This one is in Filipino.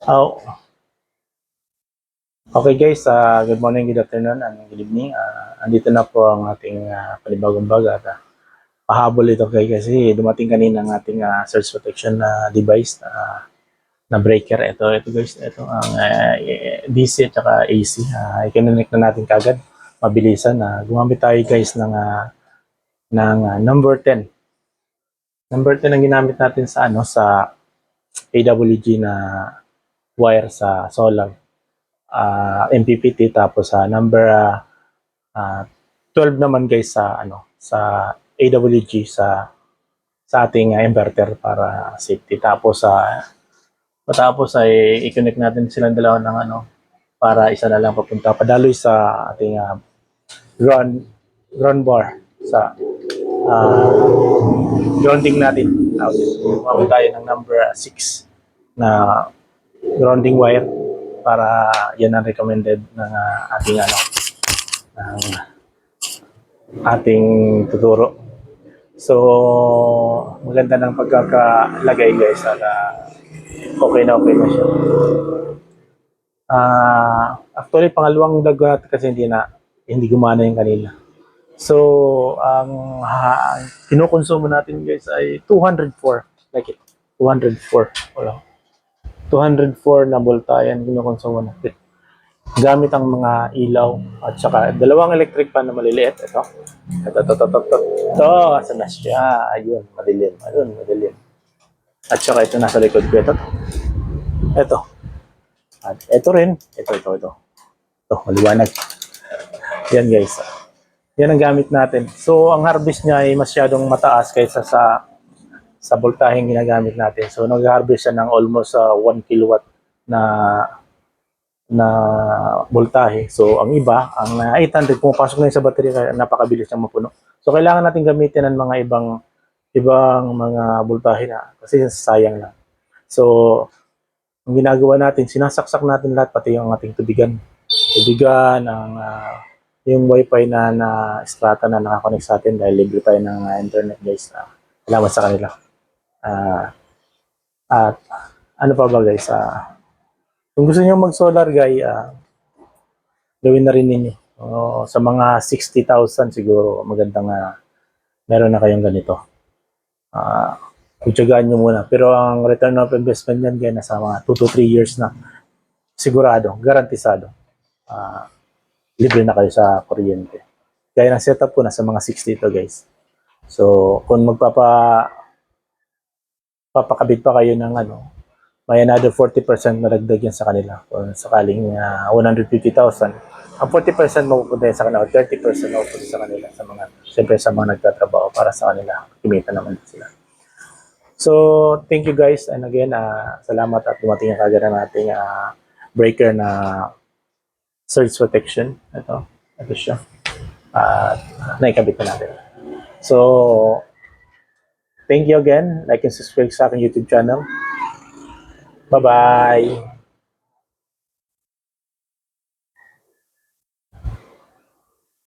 Oh, okay guys, good morning, good afternoon, and good evening. Andito na po ang ating panibagong vlog at pahabol ito kasi dumating kanina ang ating surge protection na device na breaker. Ito guys, ito ang DC at saka AC. I-connect na natin kagad, mabilisan. Gumamit tayo guys ng number 10. Number 10 ang ginamit natin sa sa AWG na wire sa solar. MPPT, tapos number 12 naman guys sa AWG sa ating inverter para safety. Tapos matapos ay i-connect natin silang dalawa ng para isa na lang papunta padaloy sa ating ground bar sa grounding natin. Gumamit tayo ng number 6 na grounding wire para yan ang recommended ng ating tuturo. So maganda ng pagkakalagay guys at okay na siya. Actually pangalawang dagat kasi hindi gumana yung kanina. So ang kinukonsumo natin guys ay 204, like it 204 wala 204 na voltayan kinukonsumo natin gamit ang mga ilaw at saka dalawang electric fan na maliliit. Ito. Asan na siya? Ayun, madilim. At saka ito nasa likod ko. Ito. At ito rin. Ito, maliwanag. Yan guys. Yan ang gamit natin. So, ang harvest niya ay masyadong mataas kaysa sa voltaheng ginagamit natin. So, nag-harvest siya ng almost 1 kilowatt na voltahe. So, ang iba, ang 800, pumapasok na yung sa battery kaya napakabilis niyang mapuno. So, kailangan natin gamitin ng mga ibang mga voltahe na kasi sayang lang. So, ang ginagawa natin, sinasaksak natin lahat, pati yung ating tubigan, yung wifi na strata na nakakonect sa atin dahil libre tayo ng internet guys. Salamat sa kanila. At ano pa ba guys, kung gusto niyo mag-solar guy, gawin na rin ninyo. Sa mga 60,000 siguro, magandang meron na kayong ganito. Kutsagaan nyo muna. Pero ang return of investment yan, guys, nasa mga 2 to 3 years na. Sigurado, garantisado. Libre na kayo sa kuryente. Kaya ng setup ko, nasa mga 60 ito guys. So, kung papakabit pa kayo ng may another 40% na dagdag yan sa kanila. Kung sakaling 150,000, ang 40% mapupunta sa kanila, 30% mapupunta sa kanila siyempre sa mga nagtatrabaho para sa kanila, kumita naman sila. So, thank you guys, and again, salamat at dumating ang kagad ng ating breaker na surge protection. Ito siya. Naikabit na natin. So, thank you again. Like and subscribe sa aking YouTube channel. Bye-bye.